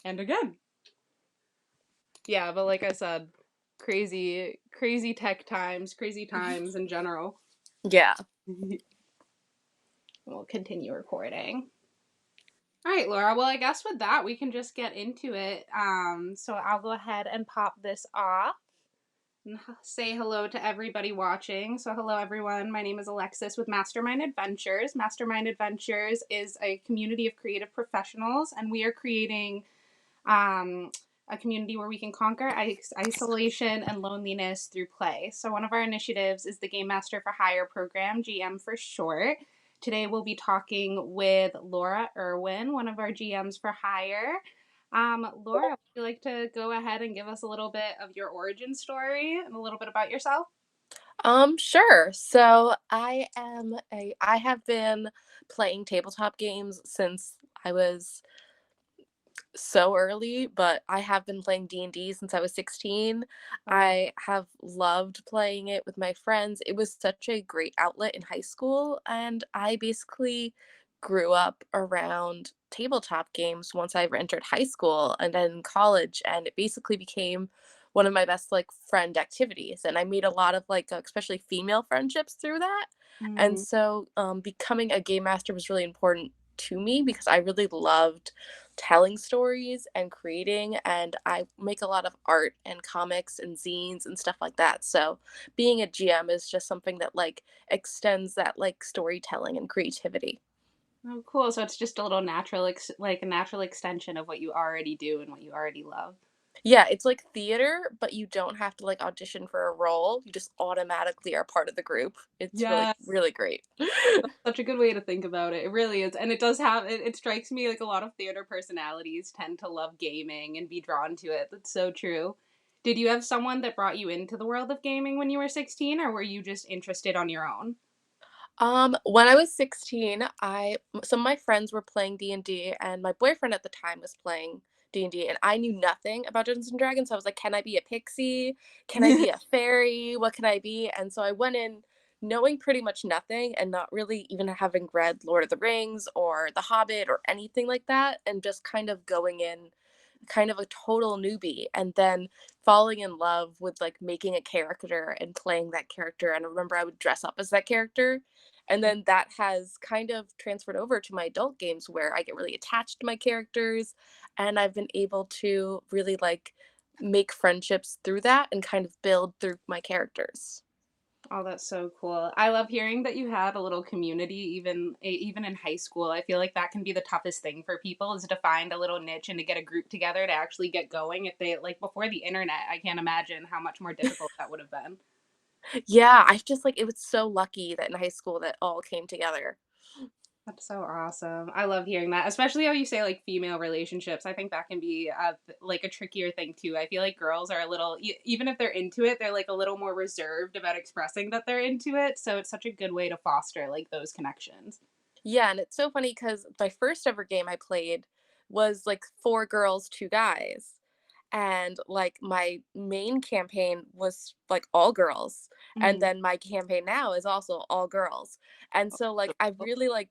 And again. Yeah, but like I said, crazy tech times, crazy times in general. Yeah. We'll continue recording. All right, Laura. Well, I guess with that, we can just get into it. So I'll go ahead and pop this off and say hello to everybody watching. So, hello, everyone. My name is Alexis with Mastermind Adventures. Mastermind Adventures is a community of creative professionals, and we are creating um, a community where we can conquer isolation and loneliness through play. So, one of our initiatives is the Game Master for Hire program, GM for short. Today, we'll be talking with Laura Erwin, one of our GMs for Hire. Laura, would you like to go ahead and give us a little bit of your origin story and a little bit about yourself? Sure. So I have been playing tabletop games since I was so early, but I have been playing D&D since I was 16. Oh, I have loved playing it with my friends. It was such a great outlet in high school, and I basically grew up around tabletop games once I entered high school and then college, and it basically became one of my best like friend activities, and I made a lot of like especially female friendships through that. And mm. so becoming a game master was really important to me because I really loved telling stories and creating, and I make a lot of art and comics and zines and stuff like that. So being a GM is just something that like extends that like storytelling and creativity. Oh, cool. So it's just a little natural, like a natural extension of what you already do and what you already love. Yeah, it's like theater, but you don't have to like audition for a role. You just automatically are part of the group. It's really, Yeah, really great. that's such a good way to think about it. It really is. And it does have, it strikes me like a lot of theater personalities tend to love gaming and be drawn to it. That's so true. Did you have someone that brought you into the world of gaming when you were 16, or were you just interested on your own? When I was 16, I some of my friends were playing D&D and my boyfriend at the time was playing D&D and I knew nothing about Dungeons and Dragons. So I was like, "Can I be a pixie? Can I be a fairy? What can I be?" And so I went in knowing pretty much nothing and not really even having read Lord of the Rings or The Hobbit or anything like that, and just kind of going in kind of a total newbie and then falling in love with like making a character and playing that character. And I remember I would dress up as that character, and then that has kind of transferred over to my adult games where I get really attached to my characters, and I've been able to really like make friendships through that and kind of build through my characters. Oh, that's so cool. I love hearing that you had a little community even in high school. I feel like that can be the toughest thing for people is to find a little niche and to get a group together to actually get going. If they like before the internet, I can't imagine how much more difficult that would have been. Yeah, I just like it was so lucky that in high school that all came together. That's so awesome. I love hearing that, especially how you say like female relationships. I think that can be like a trickier thing too. I feel like girls are a little, even if they're into it, they're like a little more reserved about expressing that they're into it. So it's such a good way to foster like those connections. Yeah, and it's so funny because my first ever game I played was like four girls, two guys. And like my main campaign was like all girls. And Mm. then my campaign now is also all girls. And so like I really like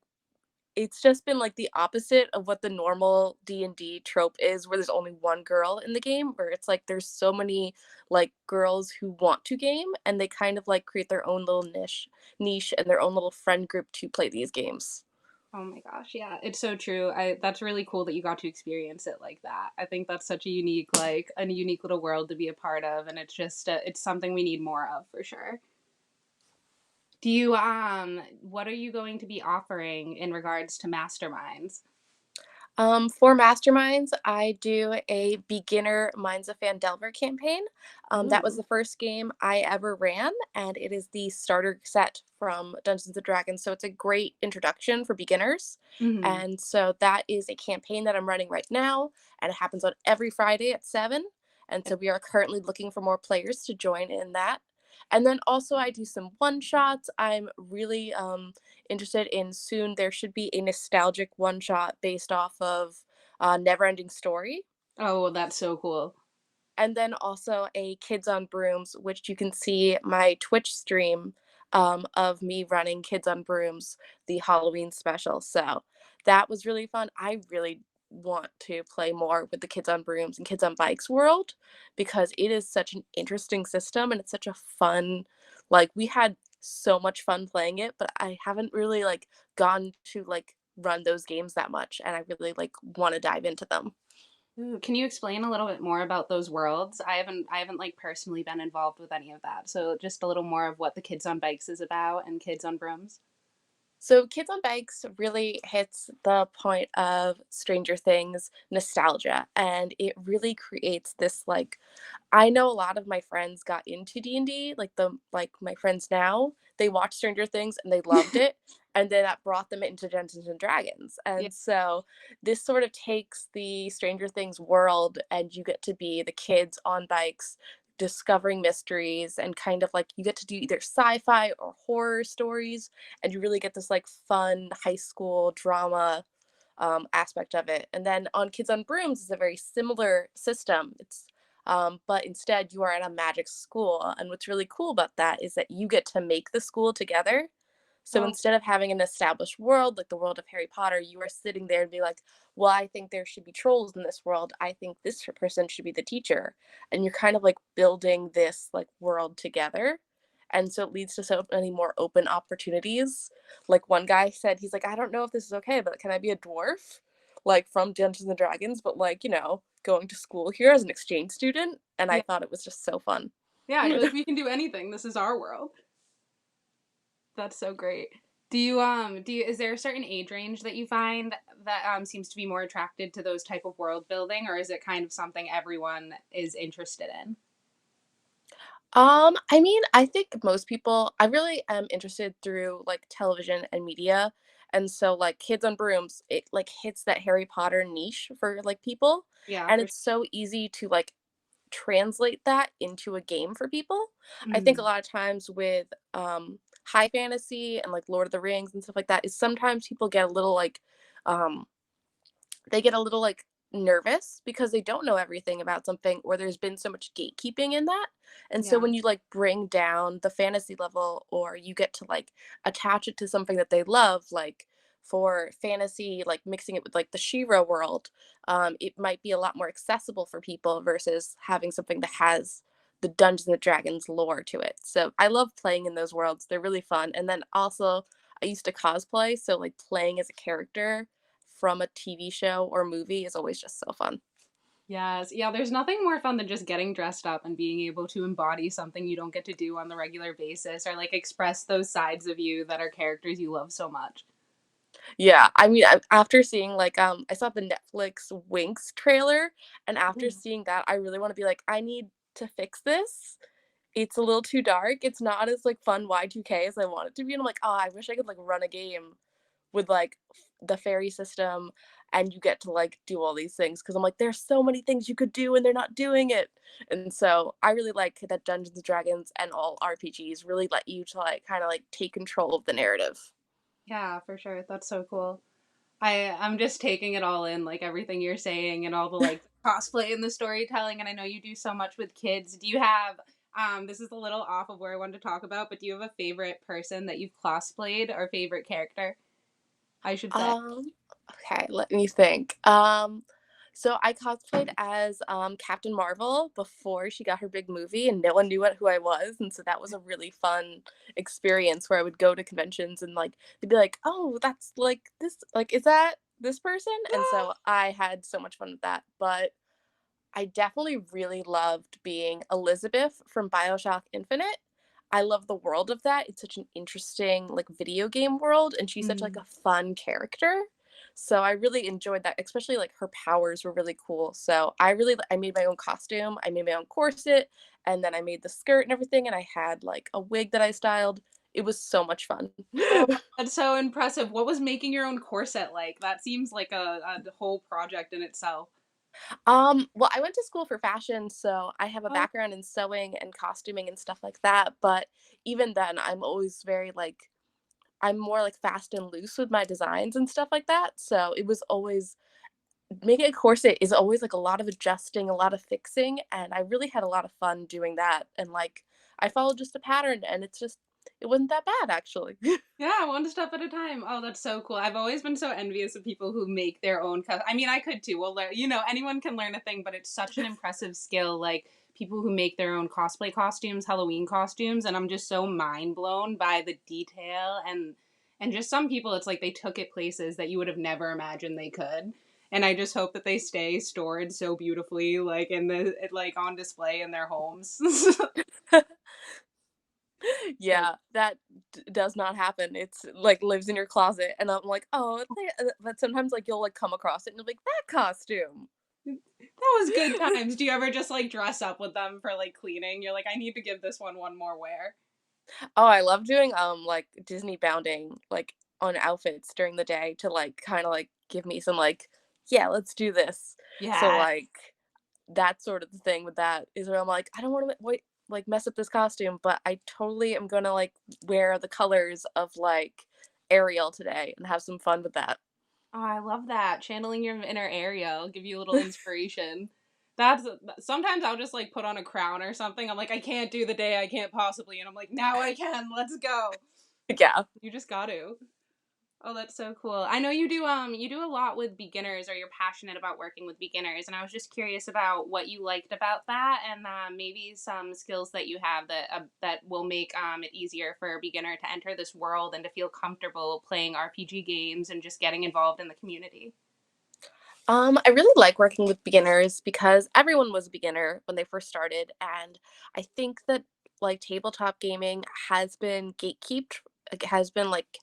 it's just been like the opposite of what the normal D&D trope is where there's only one girl in the game, where it's like there's so many like girls who want to game and they kind of like create their own little niche and their own little friend group to play these games. Oh my gosh, yeah, it's so true. I That's really cool that you got to experience it like that. I think that's such a unique a unique little world to be a part of, and it's just it's something we need more of for sure. Do you what are you going to be offering in regards to masterminds? For masterminds, I do a beginner Minds of Fandelver campaign. That was Ooh. the first game I ever ran, and it is the starter set from Dungeons and Dragons. So it's a great introduction for beginners. Mhm. And so that is a campaign that I'm running right now, and it happens on every Friday at 7. And so we are currently looking for more players to join in that. And then also, I do some one shots. I'm really interested in soon. There should be a nostalgic one shot based off of Neverending Story. Oh, that's so cool. And then also a Kids on Brooms, which you can see my Twitch stream of me running Kids on Brooms, the Halloween special. So that was really fun. I really want to play more with the Kids on Brooms and Kids on Bikes world because it is such an interesting system and it's such a fun, like, we had so much fun playing it, but I haven't really like gone to like run those games that much and I really like want to dive into them. Ooh, can you explain a little bit more about those worlds? I haven't like personally been involved with any of that. So just a little more of what the Kids on Bikes is about and Kids on Brooms. So Kids on Bikes really hits the point of Stranger Things nostalgia and it really creates this like I know a lot of my friends got into D&D, like my friends now, they watched Stranger Things and they loved it, and then that brought them into Dungeons and Dragons. Yeah. And so this sort of takes the Stranger Things world and you get to be the kids on bikes discovering mysteries and kind of like you get to do either sci-fi or horror stories and you really get this like fun high school drama aspect of it. And then on Kids on Brooms is a very similar system. But instead you are at a magic school, and what's really cool about that is that you get to make the school together. So Oh, instead of having an established world like the world of Harry Potter, you are sitting there and be like, well, I think there should be trolls in this world. I think this person should be the teacher. And you're kind of like building this like world together. And so it leads to so many more open opportunities. Like one guy said, he's like, I don't know if this is okay, but can I be a dwarf? Like from Dungeons and Dragons, but like, going to school here as an exchange student. And I yeah. thought it was just so fun. Yeah, you're like, we can do anything. This is our world. That's so great. Do you is there a certain age range that you find that seems to be more attracted to those type of world building, or is it kind of something everyone is interested in? I mean, I think most people I really am interested through like television and media. And so like Kids on Brooms, it like hits that Harry Potter niche for like people. Yeah, And for it's so easy to like translate that into a game for people. I think a mm, lot of times with high fantasy and like Lord of the Rings and stuff like that is sometimes people get a little like um they get a little like nervous because they don't know everything about something or there's been so much gatekeeping in that. And so yeah. when you like bring down the fantasy level or you get to like attach it to something that they love, like for fantasy, like mixing it with like the Shira world, it might be a lot more accessible for people versus having something that has the Dungeons and Dragons lore to it. So I love playing in those worlds. They're really fun. And then also I used to cosplay, so like playing as a character from a TV show or movie is always just so fun. Yes. Yeah, there's nothing more fun than just getting dressed up and being able to embody something you don't get to do on the regular basis or like express those sides of you that are characters you love so much. Yeah, I mean, after seeing like I saw the Netflix Winx trailer, and after Ooh. seeing that, I really want to be like, I need to fix this. It's a little too dark. It's not as like fun Y2K as I want it to be. And I'm like, oh, I wish I could like run a game with like the fairy system and you get to like do all these things because I'm like there's so many things you could do and they're not doing it. And so I really like that Dungeons and Dragons and all RPGs really let you to like kind of like take control of the narrative. Yeah, for sure. That's so cool. I'm just taking it all in, like everything you're saying and all the like cosplay and the storytelling. And I know you do so much with kids. Do you have this is a little off of where I wanted to talk about, but do you have a favorite person that you've cosplayed or favorite character? I should say. Um, okay, let me think. So I cosplayed as Captain Marvel before she got her big movie, and no one knew who I was, and so that was a really fun experience where I would go to conventions and like they'd be like, "Oh, that's like this, like is that this person?" And so I had so much fun with that. But I definitely really loved being Elizabeth from BioShock Infinite. I love the world of that. It's such an interesting like video game world and she's such like Mm. a fun character. So I really enjoyed that, especially like her powers were really cool. So I made my own costume, I made my own corset, and then I made the skirt and everything and I had like a wig that I styled. It was so much fun. Oh, that's so impressive. What was making your own corset like? That seems like a whole project in itself. Well, I went to school for fashion, so I have a Oh, background in sewing and costuming and stuff like that. But even then, I'm always very like, I'm more like fast and loose with my designs and stuff like that. So it was always making a corset is always like a lot of adjusting, a lot of fixing. And I really had a lot of fun doing that. And like, I followed just a pattern and it wasn't that bad actually. Yeah, one step at a time. Oh, that's so cool. I've always been so envious of people who make their own I mean, I could too. Well, anyone can learn a thing, but it's such an impressive skill. Like people who make their own cosplay costumes, Halloween costumes, and I'm just so mind blown by the detail and just some people it's like they took it places that you would have never imagined they could. And I just hope that they stay stored so beautifully like in the like on display in their homes. So Yeah, that does not happen. It's like lives in your closet, and I'm like, oh, but sometimes like you'll like come across it, and you'll be like, that costume. that was good times. Do you ever just like dress up with them for like cleaning? You're like, I need to give this one more wear. Oh, I love doing like Disney bounding like on outfits during the day to like kind of like give me some like, yeah, let's do this. So Yeah. like that's sort of the thing with that is where I'm like, I don't want to wait like mess up this costume, but I totally am gonna like wear the colors of like Ariel today and have some fun with that. Oh, I love that. Channeling your inner Ariel, give you a little inspiration. That's sometimes I'll just like put on a crown or something. I'm like, I can't do the day I can't possibly, and I'm like, now I can. Let's go. Yeah. You just got to. Oh, that's so cool. I know you do a lot with beginners or you're passionate about working with beginners and I was just curious about what you liked about that and maybe some skills that you have that will make it easier for a beginner to enter this world and to feel comfortable playing RPG games and just getting involved in the community. I really like working with beginners because everyone was a beginner when they first started, and I think that like tabletop gaming has been gatekept, like, has been like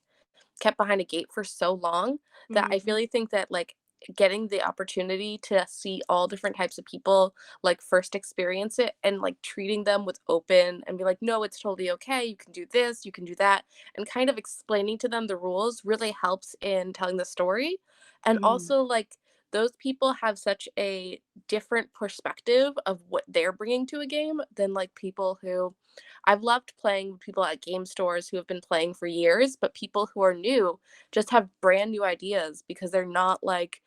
kept behind a gate for so long that I Mm, really think that like getting the opportunity to see all different types of people like first experience it and like treating them with open and be like, no, it's totally okay, you can do this, you can do that, and kind of explaining to them the rules really helps in telling the story. And mm, also like those people have such a different perspective of what they're bringing to a game than like people who I've loved playing with people at game stores who have been playing for years, but people who are new just have brand new ideas because they're like,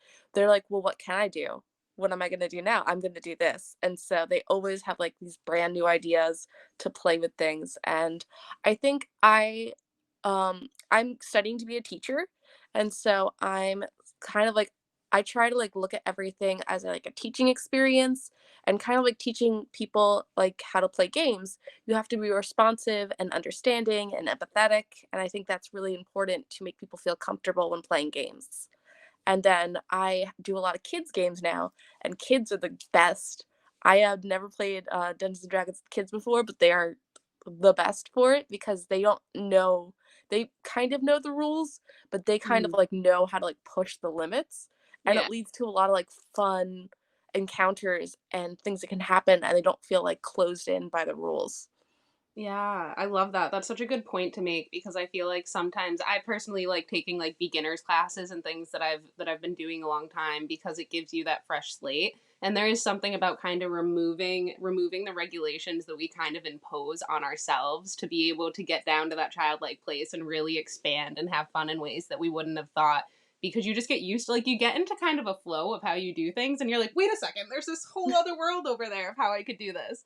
well, what can I do? What am I going to do now? I'm going to do this. And so they always have like these brand new ideas to play with things. And I think I'm studying to be a teacher. And so I'm kind of like I try to like look at everything as like a teaching experience and kind of like teaching people like how to play games. You have to be responsive and understanding and empathetic, and I think that's really important to make people feel comfortable when playing games. And then I do a lot of kids games now, and kids are the best. I have never played Dungeons and Dragons with kids before, but they are the best for it because they don't know, they kind of know the rules, but they kind of mm. like know how to like push the limits, and Yeah. it leads to a lot of like fun encounters and things that can happen, and they don't feel like closed in by the rules. Yeah, I love that. That's such a good point to make because I feel like sometimes I personally like taking like beginners classes and things that I've been doing a long time because it gives you that fresh slate. And there is something about kind of removing the regulations that we kind of impose on ourselves to be able to get down to that childlike place and really expand and have fun in ways that we wouldn't have thought because you just get used to like you get into kind of a flow of how you do things and you're like, "Wait a second, there's this whole other world over there of how I could do this."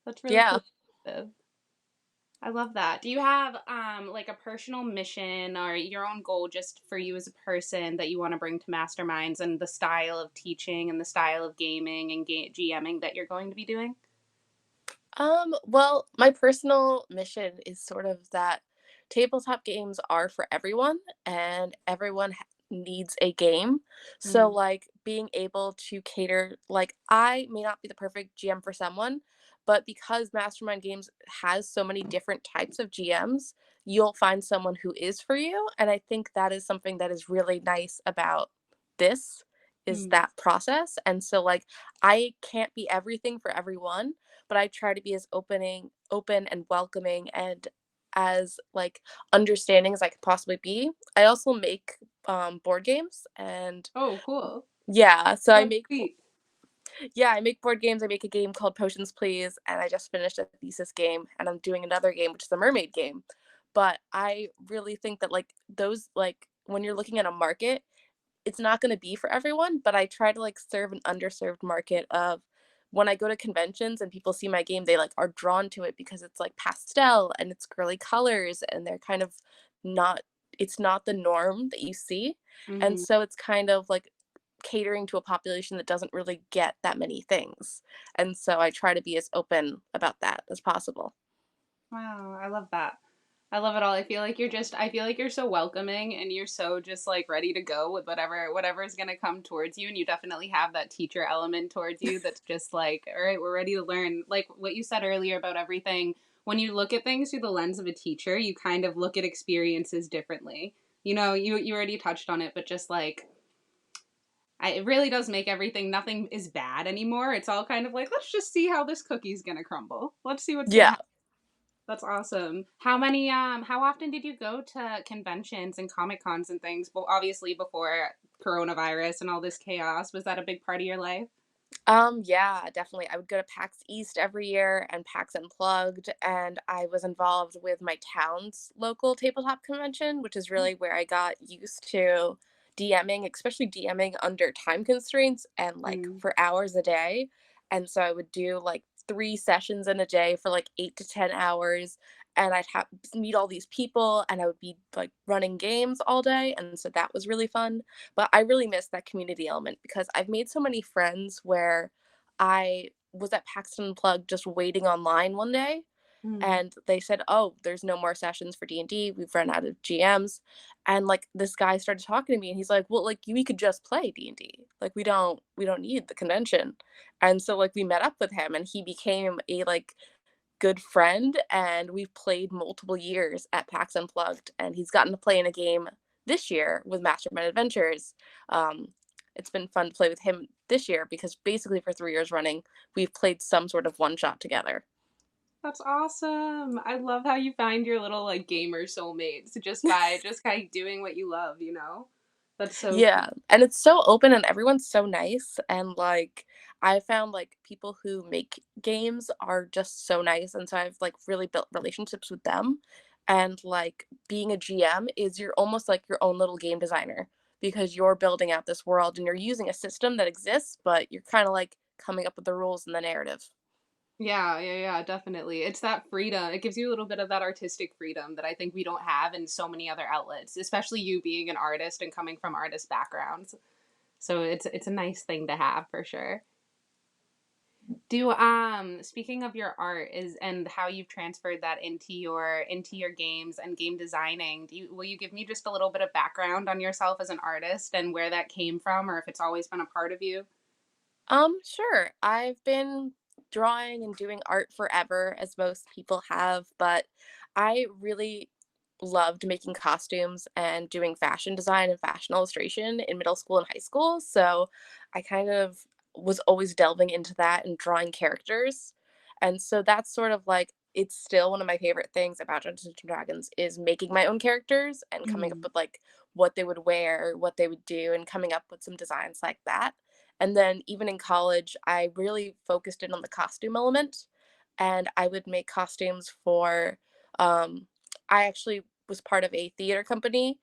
That's really Yeah. cool. I love that. Do you have like a personal mission or your own goal just for you as a person that you want to bring to masterminds and the style of teaching and the style of gaming and GMing that you're going to be doing? Well, my personal mission is sort of that tabletop games are for everyone and everyone needs a game. So Mm. like being able to cater like I may not be the perfect GM for someone, but because Mastermind Games has so many different types of GMs, you'll find someone who is for you, and I think that is something that is really nice about this is Mm. that process. And so like I can't be everything for everyone, but I try to be as open and welcoming and as like understanding as I could possibly be. I also make board games and Oh, cool. yeah, so That's sweet. I make board games. I make a game called Potions Please, and I just finished a thesis game, and I'm doing another game which is a mermaid game. But I really think that like those like when you're looking at a market, it's not going to be for everyone, but I try to like serve an underserved market of when I go to conventions and people see my game, they like are drawn to it because it's like pastel and it's girly colors and they're kind of not it's not the norm that you see. And Hmm. so it's kind of like catering to a population that doesn't really get that many things. And so I try to be as open about that as possible. Wow, I love that. I love it all. I feel like you're so welcoming and you're so just like ready to go with whatever is going to come towards you, and you definitely have that teacher element towards you that's just like, all right, we're ready to learn. Like what you said earlier about everything, when you look at things through the lens of a teacher, you kind of look at experiences differently. You know, you already touched on it, but just like it really does make everything, nothing is bad anymore. It's all kind of like, let's just see how this cookie's going to crumble. Let's see what's going to Yeah. happen. That's awesome. How often did you go to conventions and Comic Cons and things? Well, obviously before coronavirus and all this chaos, was that a big part of your life? Yeah, definitely. I would go to PAX East every year and PAX Unplugged, and I was involved with my town's local tabletop convention, which is really where I got used to DMing, especially DMing under time constraints and like Mm. for hours a day. And so I would do like 3 sessions in a day for like 8 to 10 hours, and I'd have meet all these people, and I would be like running games all day, and so that was really fun. But I really miss that community element because I've made so many friends where I was at Paxton Unplugged just waiting online one day Mm. and they said, "Oh, there's no more sessions for D&D. We've run out of GMs." And like this guy started talking to me and he's like, "Well, like we could just play D&D. Like we don't need the convention." And so like we met up with him and he became a like good friend, and we've played multiple years at PAX Unplugged, and he's gotten to play in a game this year with Mastermind Adventures. Um, it's been fun to play with him this year because basically for 3 years running, we've played some sort of one shot together. That's awesome. I love how you find your little like gamer soulmates just by doing what you love, you know? That's so cool. Yeah, and it's so open and everyone's so nice, and like I found like people who make games are just so nice, and so I've like really built relationships with them. And like being a GM is you're almost like your own little game designer because you're building out this world and you're using a system that exists, but you're kind of like coming up with the rules and the narrative. Yeah, yeah, yeah, definitely. It's that freedom. It gives you a little bit of that artistic freedom that I think we don't have in so many other outlets, especially you being an artist and coming from artist backgrounds. So it's a nice thing to have for sure. Do speaking of your art is and how you've transferred that into your games and game designing, will you give me just a little bit of background on yourself as an artist and where that came from or if it's always been a part of you? Sure. I've been drawing and doing art forever, as most people have, but I really loved making costumes and doing fashion design and fashion illustration in middle school and high school. So I kind of was always delving into that and drawing characters. And so that's sort of like it's still one of my favorite things about Dungeons and Dragons is making my own characters and coming up Mm. with like what they would wear, what they would do, and coming up with some designs like that. And then even in college, I really focused in on the costume element, and I would make costumes for I actually was part of a theater company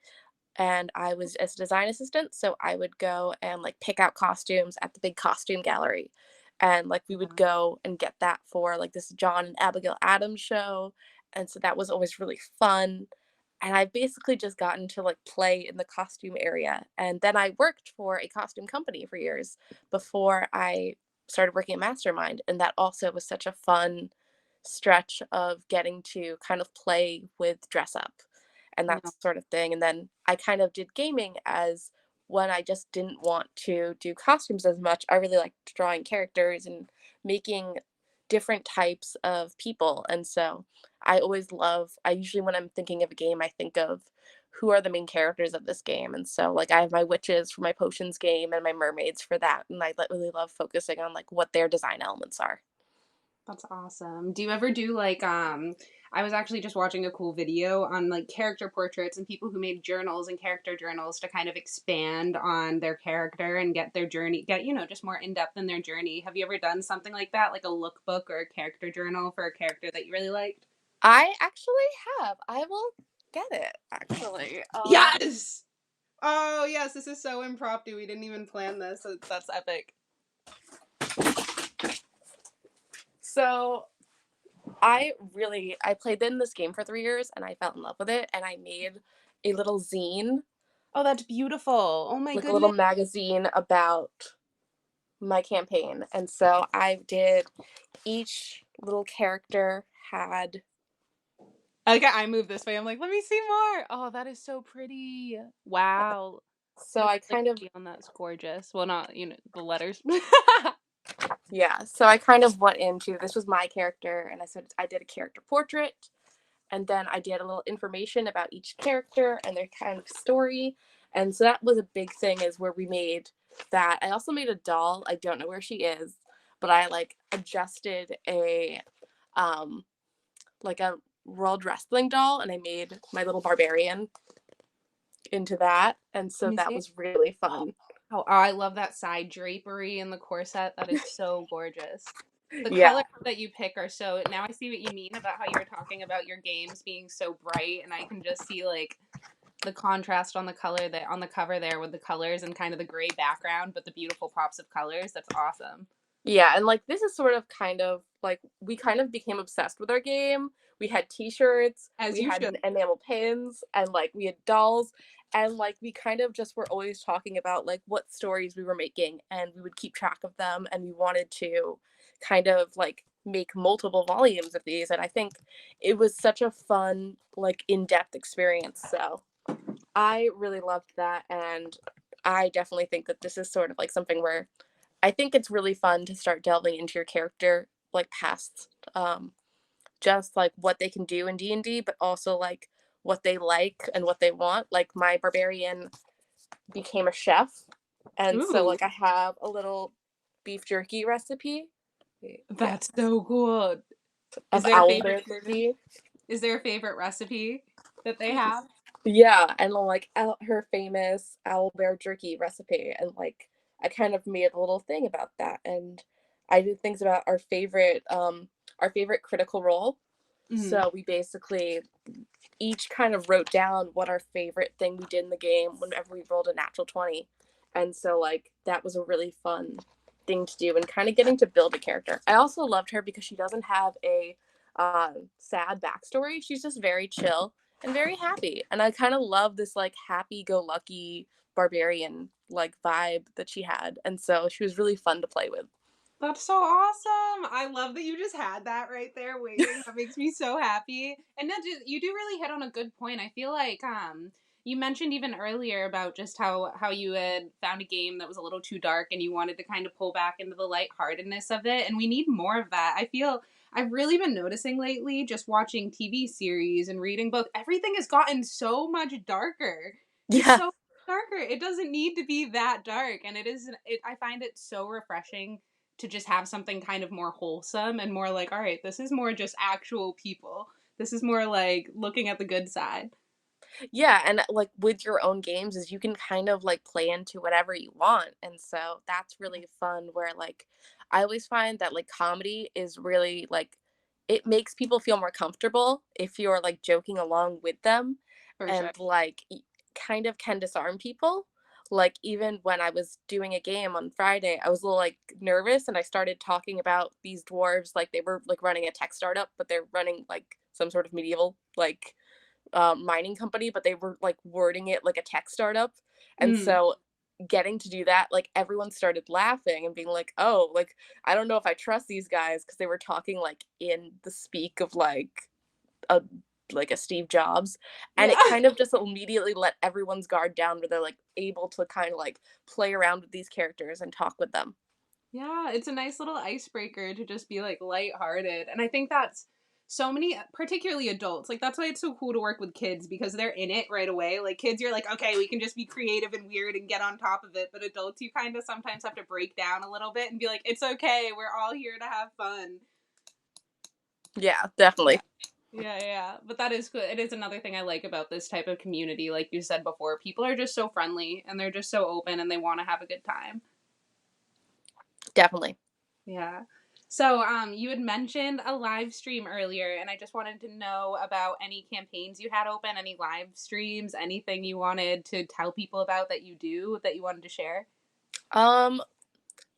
and I was as a design assistant, so I would go and like pick out costumes at the big costume gallery. And like we would Yeah. go and get that for like this John and Abigail Adams show. And so that was always really fun. And I've basically just gotten to like play in the costume area. And then I worked for a costume company for years before I started working at Mastermind. And that also was such a fun stretch of getting to kind of play with dress up and that No. sort of thing. And then I kind of did gaming as when I just didn't want to do costumes as much. I really liked drawing characters and making different types of people. And so I usually, when I'm thinking of a game, I think of who are the main characters of this game. And so, like, I have my witches for my potions game and my mermaids for that. And really love focusing on like what their design elements are. That's awesome. Do you ever do like I was actually just watching a cool video on like character portraits and people who made journals and character journals to kind of expand on their character and get their journey, get just more in depth in their journey. Have you ever done something like that, like a lookbook or a character journal for a character that you really liked? I actually have. I will get it, actually. Yes. Oh, yes, this is so impromptu. We didn't even plan this. So that's epic. So I played in this game for 3 years and I fell in love with it and I made a little zine, Oh, that's beautiful. Oh my like a little goodness. magazine about my campaign. And so I did each little character had Okay, I moved this way. I'm like, let me see more. Oh, that is so pretty. Wow. so I'm I really kind of feeling that's gorgeous. Well, not, the letters. yeah, so I kind of went into this was my character and I said I did a character portrait and then I did a little information about each character and their kind of story. And so that was a big thing is where we made that. I also made a doll. I don't know where she is, but I like adjusted um a world wrestling doll and I made my little barbarian into that. And Let so me that see. was really Oh, fun. I love that side drapery and the corset. That is so gorgeous. The Yeah. colors that you pick are so. Now I see what you mean about how you were talking about your games being so bright, and I can just see like the contrast on the color that on the cover there with the colors and kind of the gray background, but the beautiful pops of colors. That's awesome. Yeah, and like this is sort of kind of like we kind of became obsessed with our game. We had t-shirts, As we you had should. enamel pins, and like we had dolls, and like we kind of just were always talking about like what stories we were making, and we would keep track of them, and we wanted to kind of like make multiple volumes of these, and I think it was such a fun, like in-depth experience. So I really loved that, and I definitely think that this is sort of like something where I think it's really fun to start delving into your character, like past just like what they can do in D&D, but also like what they like and what they want. Like my barbarian became a chef, and so Ooh, like I have a little beef jerky recipe. Yeah, that's so cool. Is of there a favorite? owlbear jerky. Is there a favorite recipe that they have? Yeah, and like her famous owlbear jerky recipe, and like I kind of made a little thing about that, and I did things about our favorite critical role. Mm. So we basically each kind of wrote down what our favorite thing we did in the game whenever we rolled a natural 20. And so like that was a really fun thing to do and kind of getting to build a character. I also loved her because she doesn't have a sad backstory. She's just very chill and very happy. And I kind of love this like happy go lucky barbarian like vibe that she had. And so she was really fun to play with. That's so awesome. I love that you just had that right there waiting. That makes me so happy. And that just, you do really hit on a good point. I feel like you mentioned even earlier about just how you had found a game that was a little too dark and you wanted to kind of pull back into the lightheartedness of it, and we need more of that. I feel I've really been noticing lately just watching TV series and reading books. Everything has gotten so much darker. Just Yeah. so darker. It doesn't need to be that dark, and I find it so refreshing to just have something kind of more wholesome and more like, all right, this is more just actual people. This is more like looking at the good side. Yeah, and like with your own games is you can kind of like play into whatever you want. And so that's really fun where like I always find that like comedy is really like it makes people feel more comfortable if you're like joking along with them For and sure. like kind of can disarm people. Like even when I was doing a game on Friday, I was a little like nervous and I started talking about these dwarves like they were like running a tech startup, but they're running like some sort of medieval like mining company, but they were like wording it like a tech startup. And Mm. so getting to do that, like everyone started laughing and being like, oh, like I don't know if I trust these guys because they were talking like in the speak of a like a Steve Jobs. And Yeah. it kind of just immediately let everyone's guard down where they're like able to kind of like play around with these characters and talk with them. Yeah, it's a nice little icebreaker to just be like lighthearted. And I think that's so many, particularly adults. Like, that's why it's so cool to work with kids because they're in it right away. Like, kids, you're like, okay, we can just be creative and weird and get on top of it. But adults, you kind of sometimes have to break down a little bit and be like, it's okay. We're all here to have fun. Yeah, Yeah. definitely. Yeah. But that is good. It is another thing I like about this type of community. Like you said before, people are just so friendly and they're just so open and they want to have a good time. Definitely. Yeah. So, you had mentioned a live stream earlier, and I just wanted to know about any campaigns you had open, any live streams, anything you wanted to tell people about that you do that you wanted to share. Um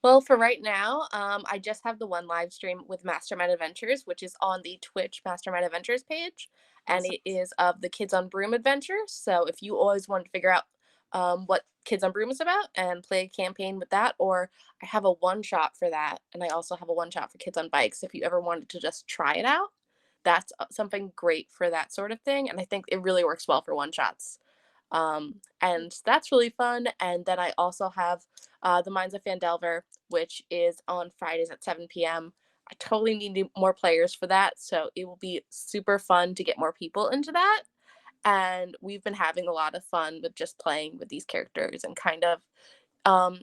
Well, for right now, I just have the one live stream with Mastermind Adventures, which is on the Twitch Mastermind Adventures page, and Awesome. it is of the Kids on Broom adventures. So if you always want to figure out what Kids on Broom is about and play a campaign with that, or I have a one shot for that, and I also have a one shot for Kids on Bikes. If you ever wanted to just try it out, that's something great for that sort of thing, and I think it really works well for one shots. And that's really fun. And then I also have the Minds of Fandelver, which is on Fridays at 7 p.m. I totally need more players for that, so it will be super fun to get more people into that. And we've been having a lot of fun with just playing with these characters and kind of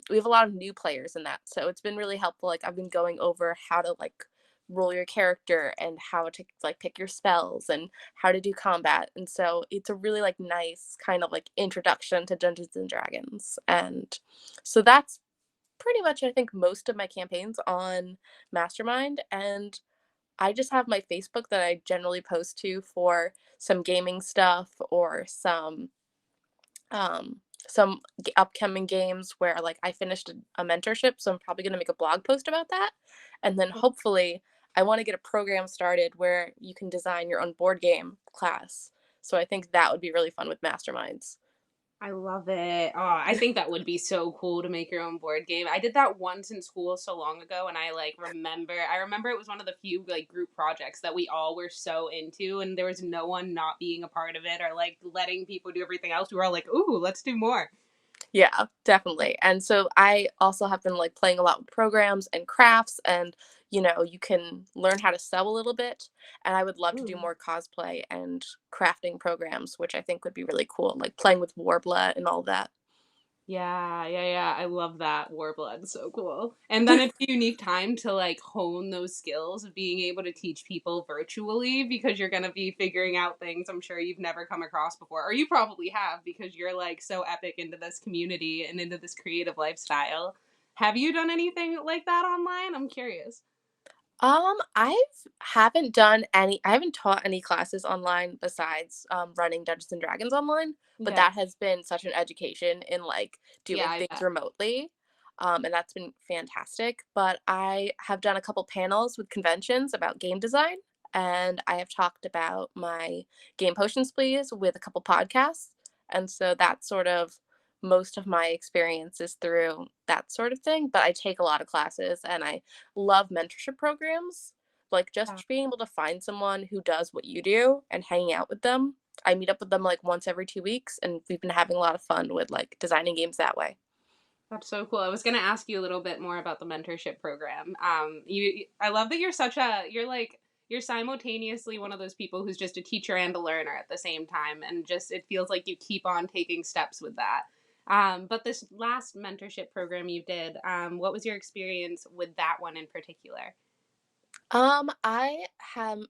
we have a lot of new players in that, so it's been really helpful. Like I've been going over how to like roll your character and how to like pick your spells and how to do combat, and so it's a really like nice kind of like introduction to Dungeons and Dragons. And so that's pretty much I think most of my campaigns on Mastermind. And I just have my Facebook that I generally post to for some gaming stuff or um upcoming games where like I finished a mentorship, so I'm probably going to make a blog post about that. And then hopefully I want to get a program started where you can design your own board game class. So I think that would be really fun with masterminds. I love it. Oh, I think that would be so cool to make your own board game. I did that once in school so long ago, and I remember it was one of the few like group projects that we all were so into, and there was no one not being a part of it or like letting people do everything else. We were all like, "Ooh, let's do more." Yeah, definitely. And so I also have been like playing a lot with programs and crafts, and you can learn how to sew a little bit. And I would love to do Ooh. more cosplay and crafting programs, which I think would be really cool, like playing with Warbler and all that. Yeah, yeah, yeah. I love that. Warblood, so cool. And then it's a unique time to like hone those skills of being able to teach people virtually because you're gonna be figuring out things I'm sure you've never come across before. Or you probably have because you're like so epic into this community and into this creative lifestyle. Have you done anything like that online? I'm curious. I've haven't done any I haven't taught any classes online besides running Dungeons and Dragons online, but Okay. that has been such an education in like Yeah, doing I things bet. remotely. And that's been fantastic. But I have done a couple panels with conventions about game design, and I have talked about my game potions please with a couple podcasts. And so that's sort of most of my experiences through that sort of thing. But I take a lot of classes and I love mentorship programs. Like Yeah. just being able to find someone who does what you do and hanging out with them. I meet up with them like once every 2 weeks, and we've been having a lot of fun with like designing games that way. That's so cool. I was gonna ask you a little bit more about the mentorship program. I love that you're simultaneously one of those people who's just a teacher and a learner at the same time, and just it feels like you keep on taking steps with that. But this last mentorship program you did, what was your experience with that one in particular? I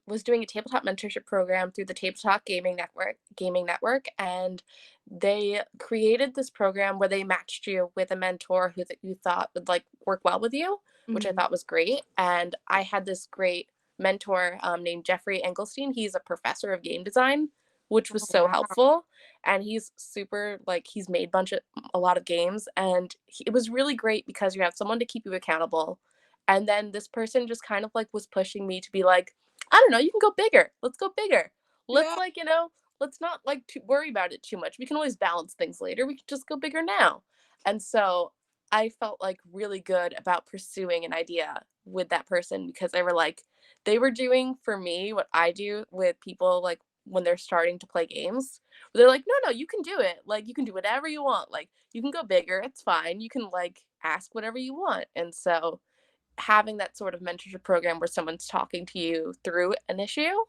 was doing a tabletop mentorship program through the Tabletop Gaming Network, and they created this program where they matched you with a mentor who that you thought would like work well with you, which I Hmm. thought was great. And I had this great mentor named Jeffrey Engelstein. He's a professor of game design, which was Oh, so wow. helpful. And he's super like he's made a lot of games, and it was really great because you have someone to keep you accountable. And then this person just kind of like was pushing me to be like, I don't know, you can go bigger. Let's go bigger. Let's Yeah. like, let's not like to worry about it too much. We can always balance things later. We can just go bigger now. And so I felt like really good about pursuing an idea with that person because they were doing for me what I do with people like when they're starting to play games. They're like, no, no, you can do it. Like, you can do whatever you want. Like, you can go bigger. It's fine. You can like ask whatever you want. And so having that sort of mentorship program where someone's talking to you through an issue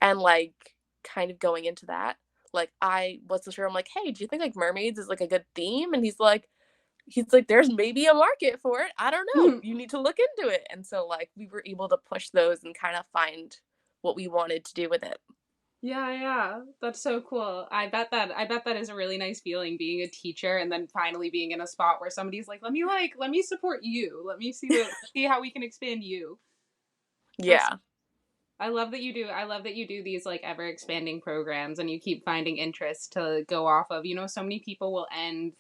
and like kind of going into that. Like I wasn't sure. I'm like, hey, do you think like mermaids is like a good theme? And he's like, there's maybe a market for it. I don't know. You need to look into it. And so like we were able to push those and kind of find what we wanted to do with it. Yeah, yeah. That's so cool. I bet that is a really nice feeling being a teacher and then finally being in a spot where somebody's let me support you. Let me see how we can expand you. That's Yeah. I love that you do these like ever expanding programs and you keep finding interests to go off of. You know, so many people will end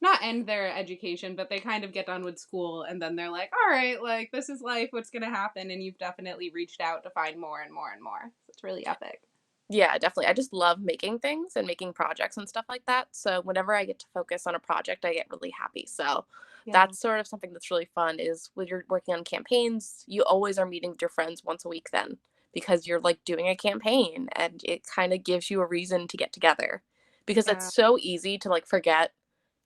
not end their education, but they kind of get done with school and then they're like, all right, like this is life, what's gonna happen? And you've definitely reached out to find more and more and more. So it's really epic. Yeah, definitely. I just love making things and making projects and stuff like that. So whenever I get to focus on a project, I get really happy. So Yeah. that's sort of something that's really fun is when you're working on campaigns, you always are meeting with your friends once a week then because you're like doing a campaign and it kind of gives you a reason to get together because it's Yeah. so easy to like forget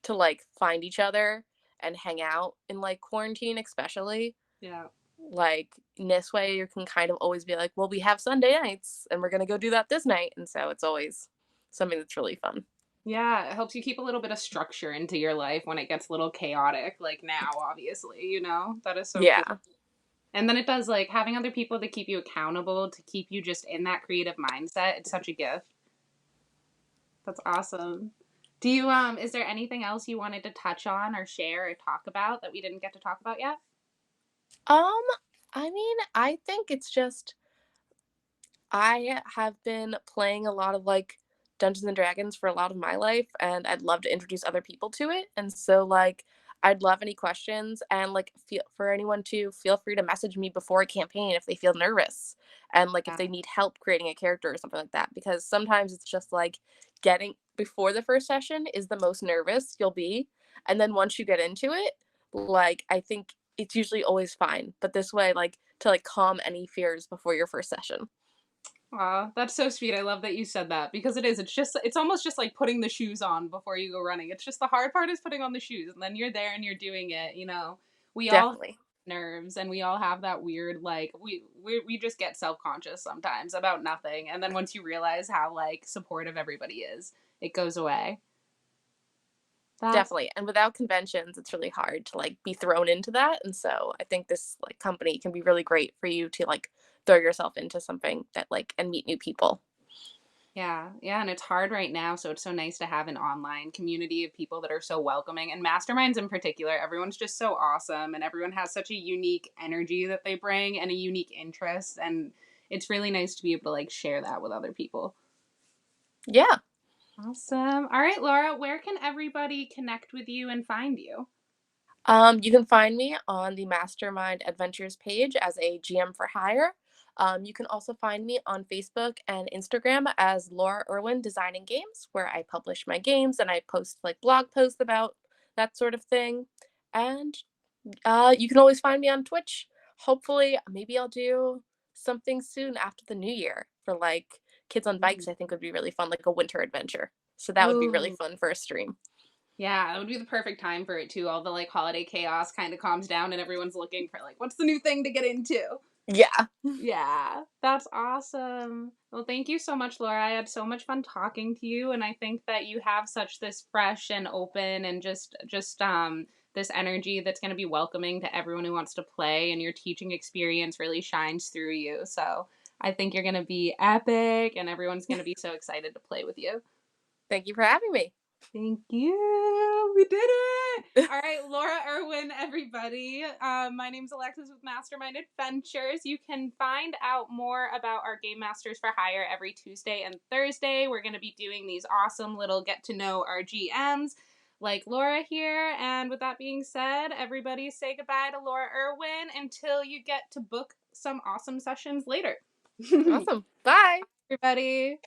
to like find each other and hang out in like quarantine especially. Yeah. Like in this way you can kind of always be like, well, we have Sunday nights and we're going to go do that this night, and so it's always something that's really fun. Yeah, it helps you keep a little bit of structure into your life when it gets a little chaotic, like now, obviously, you know? That is so cool. Yeah, And then it does like having other people to keep you accountable, to keep you just in that creative mindset. It's such a gift. That's awesome. Do you is there anything else you wanted to touch on or share or talk about that we didn't get to talk about yet? um I mean, I think it's just I have been playing a lot of like Dungeons and Dragons for a lot of my life, and I'd love to introduce other people to it. And so, like, I'd love any questions, and like, feel for anyone to feel free to message me before a campaign if they feel nervous, and like if Yeah. they need help creating a character or something like that. Because sometimes it's just like getting before the first session is the most nervous you'll be, and then once you get into it, like I think it's usually always fine. But this way, like to like calm any fears before your first session. Aw, that's so sweet. I love that you said that because it is. It's just, it's almost just like putting the shoes on before you go running. It's just the hard part is putting on the shoes and then you're there and you're doing it, you know. We all have Definitely. nerves and we all have that weird, like, we just get self conscious sometimes about nothing. And then once you realize how, like, supportive everybody is, it goes away. That's, Definitely. And without conventions, it's really hard to like be thrown into that. And so I think this like company can be really great for you to like throw yourself into something that like and meet new people. yeah, yeah, and it's hard right now, so it's so nice to have an online community of people that are so welcoming and masterminds in particular. Everyone's just so awesome and everyone has such a unique energy that they bring and a unique interest and it's really nice to be able to like share that with other people. Yeah. Awesome. All right, Laura, where can everybody connect with you and find you? You can find me on the Mastermind Adventures page as a GM for hire. You can also find me on Facebook and Instagram as Laura Erwin Designing Games, where I publish my games and I post like blog posts about that sort of thing. And you can always find me on Twitch. Hopefully, maybe I'll do something soon after the new year for like kids on bikes. I think would be really fun, like a winter adventure. So that would be really Oh, fun for a stream. yeah, it would be the perfect time for it too. All the like holiday chaos kind of calms down and everyone's looking for like what's the new thing to get into? Yeah, Yeah, that's awesome. Well, thank you so much, Laura. I had so much fun talking to you, and I think that you have such this fresh and open and just this energy that's going to be welcoming to everyone who wants to play, and your teaching experience really shines through you. So I think you're going to be epic, and everyone's going to be so excited to play with you. thank you for having me. Thank you. We did it. All right, Laura Erwin, everybody. My name's Alexis with Mastermind Adventures. You can find out more about our Game Masters for Hire every Tuesday and Thursday. We're going to be doing these awesome little get to know our GMs like Laura here. And with that being said, everybody say goodbye to Laura Erwin until you get to book some awesome sessions later. Awesome. Bye. Everybody.